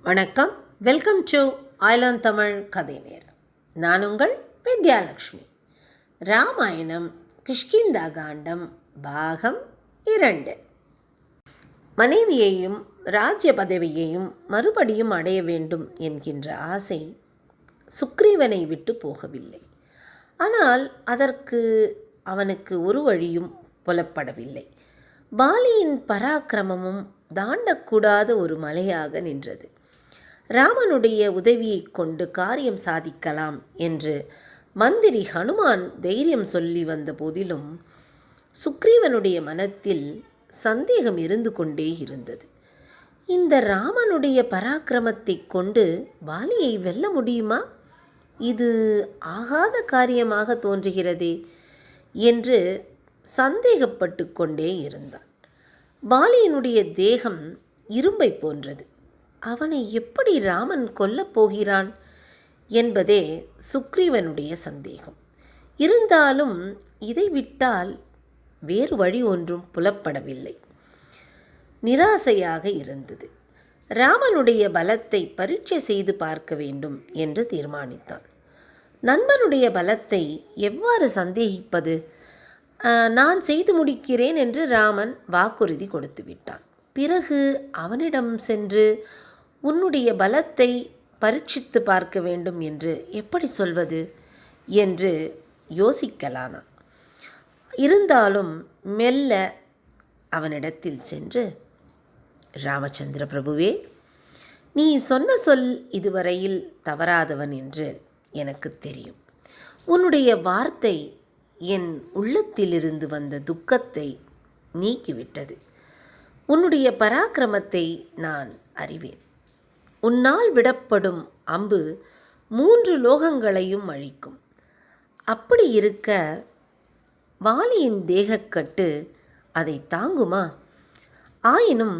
வணக்கம். Welcome to ஐலன் Tamil கதை நேரம். நான் உங்கள் வித்யாலக்ஷ்மி. ராமாயணம் கிஷ்கிந்தா காண்டம் பாகம் 2. மனைவியையும் ராஜ்ய பதவியையும் மறுபடியும் அடைய வேண்டும் என்கின்ற ஆசை சுக்ரீவனை விட்டு போகவில்லை. ஆனால் அதற்கு அவனுக்கு ஒரு வழியும் புலப்படவில்லை. பாலியின் பராக்கிரமமும் தாண்டக்கூடாத ஒரு மலையாக நின்றது. ராமனுடைய உதவியை கொண்டு காரியம் சாதிக்கலாம் என்று மந்திரி ஹனுமான் தைரியம் சொல்லி வந்த போதிலும் சுக்ரீவனுடைய மனத்தில் சந்தேகம் இருந்து கொண்டே இருந்தது. இந்த ராமனுடைய பராக்கிரமத்தை கொண்டு பாலியை வெல்ல முடியுமா? இது ஆகாத காரியமாக தோன்றுகிறதே என்று சந்தேகப்பட்டு கொண்டே இருந்தான். பாலியினுடைய தேகம் இரும்பை போன்றது. அவனை எப்படி ராமன் கொல்லப் போகிறான் என்பதே சுக்ரீவனுடைய சந்தேகம். இருந்தாலும் இதை விட்டால் வேறு வழி ஒன்றும் புலப்படவில்லை. நிராசையாக இருந்தது. ராமனுடைய பலத்தை பரீட்சை செய்து பார்க்க வேண்டும் என்று தீர்மானித்தான். நண்பனுடைய பலத்தை எவ்வாறு சந்தேகிப்பது? நான் செய்து முடிக்கிறேன் என்று ராமன் வாக்குறுதி கொடுத்து விட்டான். பிறகு அவனிடம் சென்று உன்னுடைய பலத்தை பரீட்சித்து பார்க்க வேண்டும் என்று எப்படி சொல்வது என்று யோசிக்கலானான். இருந்தாலும் மெல்ல அவனிடத்தில் சென்று, ராமச்சந்திர பிரபுவே, நீ சொன்ன சொல் இதுவரையில் தவறாதவன் என்று எனக்கு தெரியும். உன்னுடைய வார்த்தை என் உள்ளத்திலிருந்து வந்த துக்கத்தை நீக்கிவிட்டது. உன்னுடைய பராக்கிரமத்தை நான் அறிவேன். உன்னால் விடப்படும் அம்பு 3 லோகங்களையும் அழிக்கும். அப்படி இருக்க வாலியின் தேகக்கட்டு அதை தாங்குமா? ஆயினும்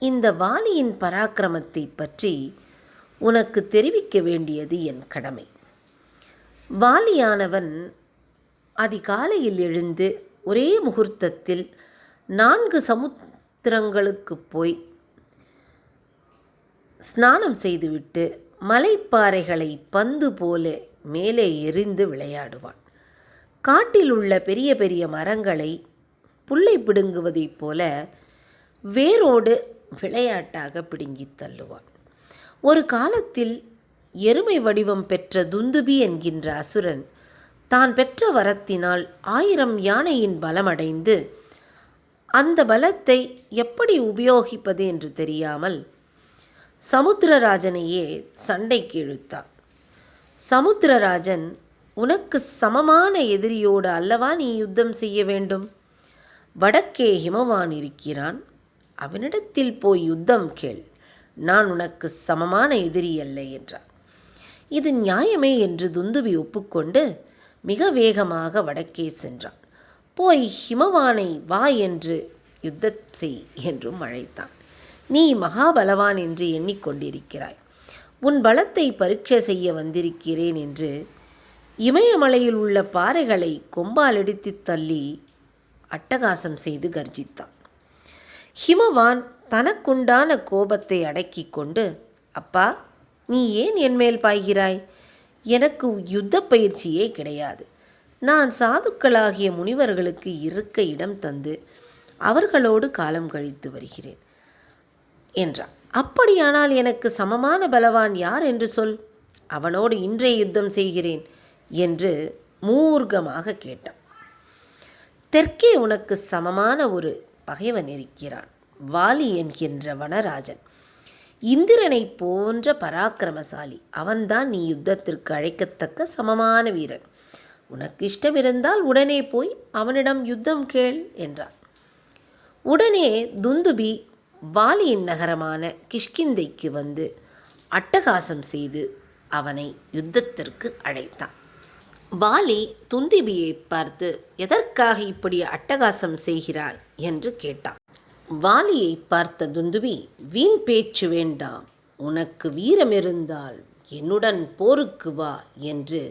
இந்த வாலியின் பராக்கிரமத்தை பற்றி உனக்கு தெரிவிக்க வேண்டியது என் கடமை. வாலியானவன் அதிகாலையில் எழுந்து ஒரே முகூர்த்தத்தில் 4 சமுத்திரங்களுக்கு போய் ஸ்நானம் செய்துவிட்டு மலைப்பாறைகளை பந்து போல மேலே எறிந்து விளையாடுவான். காட்டில் உள்ள பெரிய பெரிய மரங்களை புல்லை பிடுங்குவதைப் போல வேரோடு விளையாட்டாக பிடுங்கி தள்ளுவான். ஒரு காலத்தில் எருமை வடிவம் பெற்ற துந்துபி என்கின்ற அசுரன் தான் பெற்ற வரத்தினால் 1000 யானையின் பலமடைந்து அந்த பலத்தை எப்படி உபயோகிப்பது என்று தெரியாமல் சமுத்திரராஜனையே சண்டைக்கு இழுத்தான். சமுத்திரராஜன், உனக்கு சமமான எதிரியோடு அல்லவா நீ யுத்தம் செய்ய வேண்டும்? வடக்கே ஹிமவான் இருக்கிறான், அவனிடத்தில் போய் யுத்தம் கேள். நான் உனக்கு சமமான எதிரி அல்ல என்றான். இது நியாயமே என்று துந்துபி ஒப்புக்கொண்டு மிக வேகமாக வடக்கே சென்றான். போய் ஹிமவானை வா என்று யுத்தம் செய் என்றும் அழைத்தான். நீ மகாபலவான் என்று எண்ணிக்கொண்டிருக்கிறாய். உன் பலத்தை பரீட்சை செய்ய வந்திருக்கிறேன் என்று இமயமலையில் உள்ள பாறைகளை கொம்பால் இடித்து தள்ளி அட்டகாசம் செய்து கர்ஜித்தான். ஹிமவான் தனக்குண்டான கோபத்தை அடக்கி கொண்டு, அப்பா, நீ ஏன் என்மேல் பாய்கிறாய்? எனக்கு யுத்த பயிற்சியே கிடையாது. நான் சாதுக்களாகிய முனிவர்களுக்கு இருக்க இடம் தந்து அவர்களோடு காலம் கழித்து வருகிறேன் என்றான். அப்படியானால் எனக்கு சமமான பலவான் யார் என்று சொல், அவனோடு இன்றே யுத்தம் செய்கிறேன் என்று மூர்க்கமாக கேட்டான். தெற்கே உனக்கு சமமான ஒரு பகைவன் இருக்கிறான், வாலி என்கின்ற வனராஜன். இந்திரனை போன்ற பராக்கிரமசாலி. அவன்தான் நீ யுத்தத்திற்கு அழைக்கத்தக்க சமமான வீரன். உனக்கு இஷ்டம் இருந்தால் உடனே போய் அவனிடம் யுத்தம் கேள் என்றான். உடனே துந்துபி வாலியின் நகரமான கிஷ்கிந்தைக்கு வந்து அட்டகாசம் செய்து அவனை யுத்தத்திற்கு அழைத்தான். வாலி துந்துபியை பார்த்து, எதற்காக இப்படி அட்டகாசம் செய்கிறாய் என்று கேட்டான். வாலியை பார்த்த துந்துபி, வீண் பேச்சு வேண்டாம், உனக்கு வீரம் இருந்தால் என்னுடன் போருக்கு வா என்று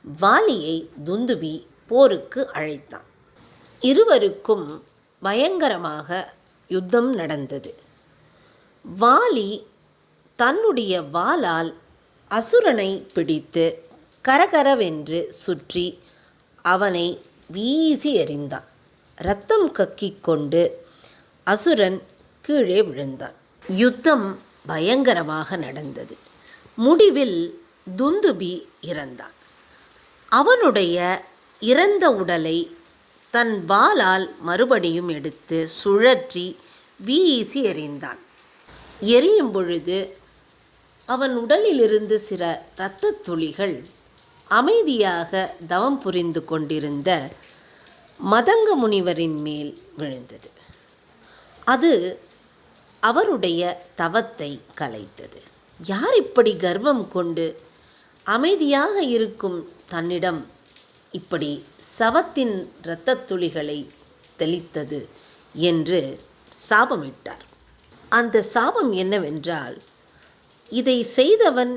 வாலியை துந்துபி போருக்கு அழைத்தான். இருவருக்கும் பயங்கரமாக யுத்தம் நடந்தது. வாலி தன்னுடைய வாளால் அசுரனை பிடித்து கரகரவென்று சுற்றி அவனை வீசி எறிந்தான். இரத்தம் கக்கிக் கொண்டு அசுரன் கீழே விழுந்தான். யுத்தம் பயங்கரமாக நடந்தது. முடிவில் துந்துபி இறந்தான். அவனுடைய இறந்த உடலை தன் வாளால் மறுபடியும் எடுத்து சுழற்றி வீசி எறிந்தான். எரியும் பொழுது அவன் உடலிலிருந்து சில இரத்தத் துளிகள் அமைதியாக தவம் புரிந்து கொண்டிருந்த மதங்க முனிவரின் மேல் விழுந்தது. அது அவருடைய தவத்தை கலைத்தது. யார் இப்படி கர்வம் கொண்டு அமைதியாக இருக்கும் தன்னிடம் இப்படி சவத்தின் இரத்தத் துளிகளை தெளித்தது என்று சாபமிட்டார். அந்த சாபம் என்னவென்றால், இதை செய்தவன்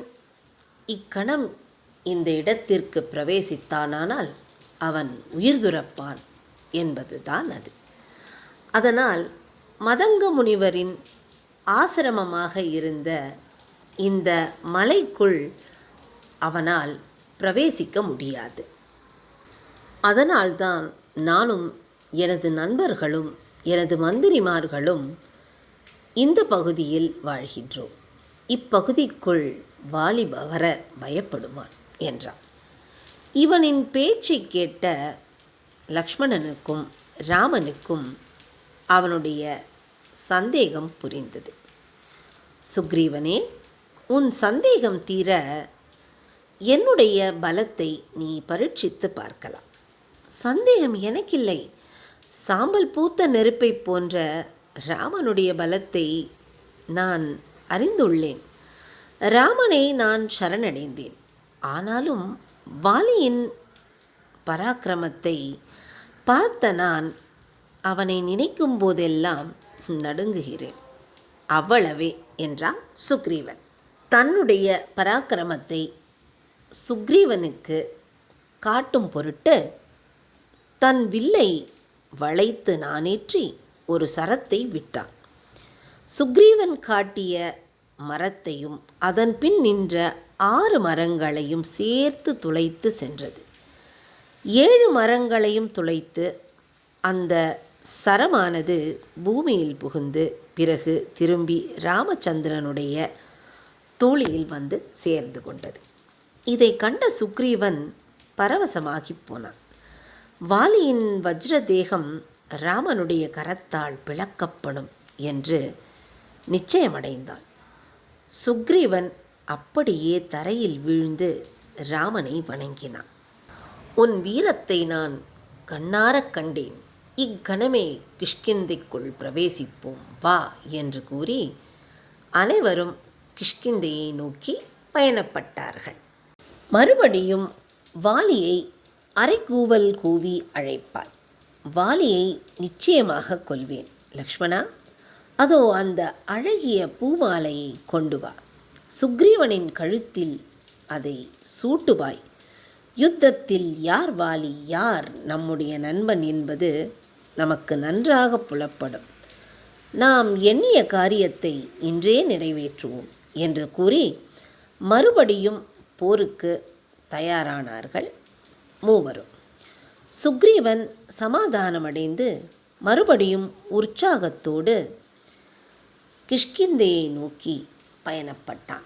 இக்கணம் இந்த இடத்திற்கு பிரவேசித்தானால் அவன் உயிர் துறப்பான் என்பதுதான் அது. அதனால் மதங்க முனிவரின் ஆசிரமமாக இருந்த இந்த மலைக்குள் அவனால் பிரவேசிக்க முடியாது. அதனால்தான் நானும் எனது நண்பர்களும் எனது மந்திரிமார்களும் இந்த பகுதியில் வாழ்கின்றோம். இப்பகுதிக்குள் வாலி வர பயப்படுவான் என்றார். இவனின் பேச்சை கேட்ட லக்ஷ்மணனுக்கும் ராமனுக்கும் அவனுடைய சந்தேகம் புரிந்தது. சுக்ரீவனே, உன் சந்தேகம் தீர என்னுடைய பலத்தை நீ பரீட்சித்து பார்க்கலாம். சந்தேகம் எனக்கில்லை. சாம்பல் பூத்த நெருப்பை போன்ற ராமனுடைய பலத்தை நான் அறிந்துள்ளேன். ராமனை நான் சரணடைந்தேன். ஆனாலும் வாலியின் பராக்கிரமத்தை பார்த்த நான் அவனை நினைக்கும் போதெல்லாம் நடுங்குகிறேன். அவ்வளவே என்றான் சுக்ரீவன். தன்னுடைய பராக்கிரமத்தை சுக்ரீவனுக்கு காட்டும் பொருட்டு தன் வில்லை வளைத்து நானேற்றி ஒரு சரத்தை விட்டான். சுக்ரீவன் காட்டிய மரத்தையும் அதன் பின் நின்ற 6 மரங்களையும் சேர்த்து துளைத்து சென்றது. 7 மரங்களையும் துளைத்து அந்த சரமானது பூமியில் புகுந்து பிறகு திரும்பி ராமச்சந்திரனுடைய தோளியில் வந்து சேர்ந்து கொண்டது. இதை கண்ட சுக்ரீவன் பரவசமாகி போனான். வாலியின் வஜ்ர தேகம் ராமனுடைய கரத்தால் பிளக்கப்படும் என்று நிச்சயமடைந்தான். சுக்ரீவன் அப்படியே தரையில் வீழ்ந்து ராமனை வணங்கினான். உன் வீரத்தை நான் கண்ணாரக் கண்டேன். இக்கணமே கிஷ்கிந்தைக்குள் பிரவேசிப்போம் வா என்று கூறி அனைவரும் கிஷ்கிந்தையை நோக்கி பயணப்பட்டார்கள். மறுபடியும் வாலியை அரைக்கூவல் கூவி அழைப்பாய். வாலியை நிச்சயமாக கொல்வேன். லக்ஷ்மணா, அதோ அந்த அழகிய பூமாலையை கொண்டு வா. சுக்ரீவனின் கழுத்தில் அதை சூட்டுவாய். யுத்தத்தில் யார் வாலி யார் நம்முடைய நண்பன் என்பது நமக்கு நன்றாக புலப்படும். நாம் எண்ணிய காரியத்தை இன்றே நிறைவேற்றுவோம் என்று கூறி மறுபடியும் போருக்கு தயாரானார்கள் மூவரும். சுக்ரீவன் சமாதானமடைந்து மறுபடியும் உற்சாகத்தோடு கிஷ்கிந்தையை நோக்கி பயணப்பட்டான்.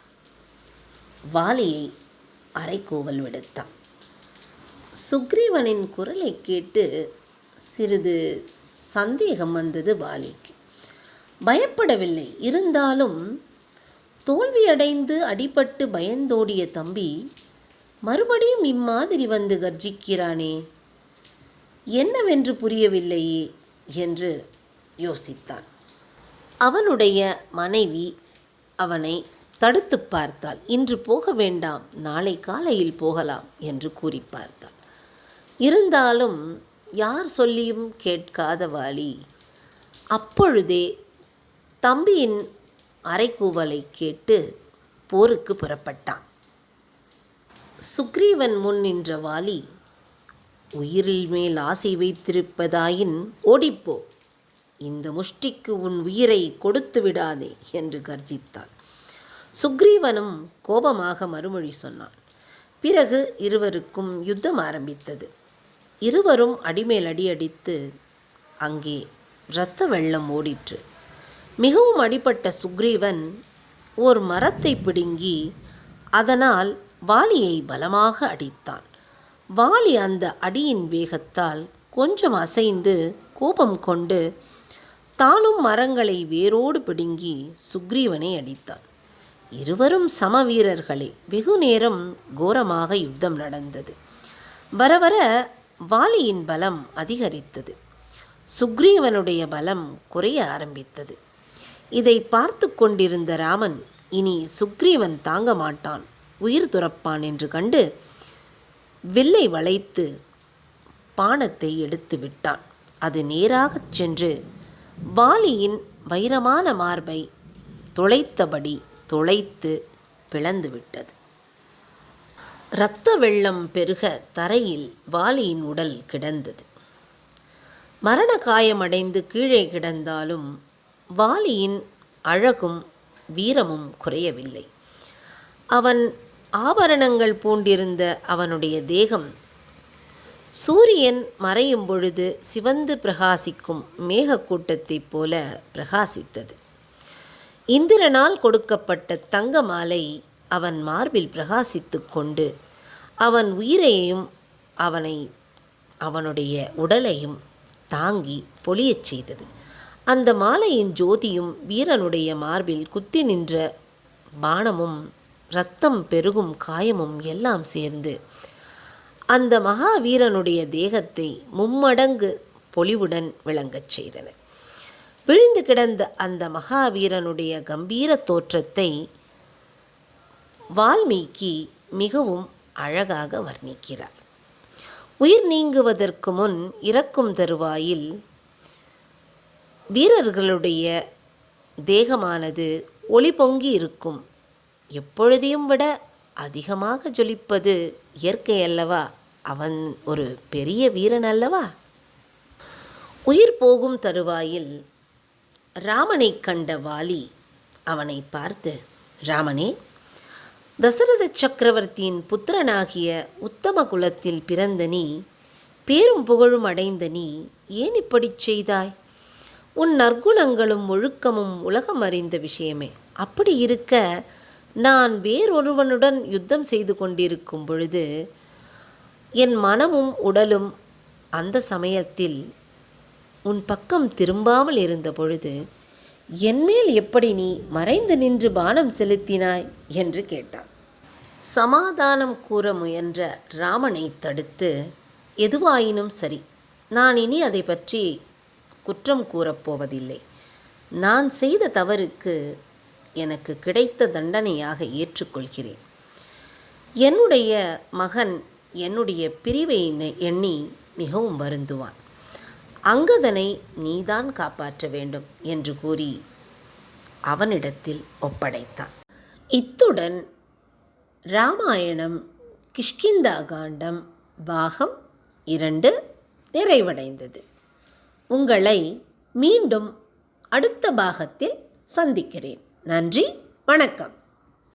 வாலியை அரைக்கூவல் விடுத்தான். சுக்ரீவனின் குரலை கேட்டு சிறிது சந்தேகம் வந்தது வாலிக்கு. பயப்படவில்லை. இருந்தாலும் தோல்வியடைந்து அடிபட்டு பயந்தோடிய தம்பி மறுபடியும் இம்மாதிரி வந்து கர்ஜிக்கிறானே, என்னவென்று புரியவில்லையே என்று யோசித்தான். அவனுடைய மனைவி அவனை தடுத்து பார்த்தாள். இன்று போக வேண்டாம், நாளை காலையில் போகலாம் என்று கூறி பார்த்தாள். இருந்தாலும் யார் சொல்லியும் கேட்காத வாலி அப்பொழுதே தம்பியின் அரைக்கூவலை கேட்டு போருக்கு புறப்பட்டான். சுக்ரீவன் முன் நின்ற வாலி, உயிரில் மேல் ஆசை வைத்திருப்பதாயின் ஓடிப்போ, இந்த முஷ்டிக்கு உன் உயிரை கொடுத்து விடாதே என்று கர்ஜித்தான். சுக்ரீவனும் கோபமாக மறுமொழி சொன்னான். பிறகு இருவருக்கும் யுத்தம் ஆரம்பித்தது. இருவரும் அடிமேல் அடி அடித்து அங்கே இரத்த வெள்ளம் ஓடிற்று. மிகவும் அடிபட்ட சுக்ரீவன் ஓர் மரத்தை பிடுங்கி அதனால் வாலியை பலமாக அடித்தான். வாலி அந்த அடியின் வேகத்தால் கொஞ்சம் அசைந்து கோபம் கொண்டு தானும் மரங்களை வேரோடு பிடுங்கி சுக்ரீவனை அடித்தான். இருவரும் சம வீரர்களே. வெகு நேரம் கோரமாக யுத்தம் நடந்தது. வர வர வாலியின் பலம் அதிகரித்தது. சுக்ரீவனுடைய பலம் குறைய ஆரம்பித்தது. இதை பார்த்து கொண்டிருந்த ராமன் இனி சுக்ரீவன் தாங்க மாட்டான், உயிர் துறப்பான் என்று கண்டு வில்லை வளைத்து பாணத்தை எடுத்து விட்டான். அது நேராகச் சென்று வாலியின் வைரமான மார்பை துளைத்தபடி துளைத்து பிளந்து விட்டது. இரத்த வெள்ளம் பெருக தரையில் வாலியின் உடல் கிடந்தது. மரண காயமடைந்து கீழே கிடந்தாலும் வாலியின் அழகும் வீரமும் குறையவில்லை. அவன் ஆபரணங்கள் பூண்டிருந்த அவனுடைய தேகம் சூரியன் மறையும் பொழுது சிவந்து பிரகாசிக்கும் மேகக்கூட்டத்தைப் போல பிரகாசித்தது. இந்திரனால் கொடுக்கப்பட்ட தங்க மாலை அவன் மார்பில் பிரகாசித்து கொண்டு அவன் உயிரையும் அவனுடைய உடலையும் தாங்கி பொலியச் செய்தது. அந்த மாலையின் ஜோதியும் வீரனுடைய மார்பில் குத்தி நின்ற பாணமும் இரத்தம் பெருகும் காயமும் எல்லாம் சேர்ந்து அந்த மகாவீரனுடைய தேகத்தை மும்மடங்கு பொலிவுடன் விளங்கச் செய்தன. விழுந்து கிடந்த அந்த மகாவீரனுடைய கம்பீர தோற்றத்தை வால்மீகி மிகவும் அழகாக வர்ணிக்கிறார். உயிர் நீங்குவதற்கு முன் இறக்கும் தருவாயில் வீரர்களுடைய தேகமானது ஒளி பொங்கி இருக்கும். எப்பொழுதையும் விட அதிகமாக ஜொலிப்பது இயற்கை அல்லவா? அவன் ஒரு பெரிய வீரன் அல்லவா? உயிர் போகும் தருவாயில் ராமனை கண்ட வாலி அவனை பார்த்து, ராமனே, தசரத சக்கரவர்த்தியின் புத்திரனாகிய உத்தம குலத்தில் பிறந்த நீ, பேரும் புகழும் அடைந்த நீ ஏன் இப்படிச் செய்தாய்? உன் நற்குணங்களும் ஒழுக்கமும் உலகம் அறிந்த விஷயமே. அப்படி இருக்க நான் வேறொருவனுடன் யுத்தம் செய்து கொண்டிருக்கும் பொழுது என் மனமும் உடலும் அந்த சமயத்தில் உன் பக்கம் திரும்பாமல் இருந்த பொழுது என்மேல் எப்படி நீ மறைந்து நின்று பானம் செலுத்தினாய் என்று கேட்டான். சமாதானம் கூற முயன்ற ராமனை தடுத்து, எதுவாயினும் சரி, நான் இனி அதை பற்றி குற்றம் கூறப்போவதில்லை. நான் செய்த தவறுக்கு எனக்கு கிடைத்த தண்டனையாக ஏற்றுக்கொள்கிறேன். என்னுடைய மகன் என்னுடைய பிரிவை எண்ணி மிகவும் வருந்துவான். அங்கதனை நீதான் காப்பாற்ற வேண்டும் என்று கூறி அவனிடத்தில் ஒப்படைத்தான். இத்துடன் ராமாயணம் கிஷ்கிந்தா காண்டம் பாகம் 2 நிறைவடைந்தது. உங்களை மீண்டும் அடுத்த பாகத்தில் சந்திக்கிறேன். நன்றி, வணக்கம்.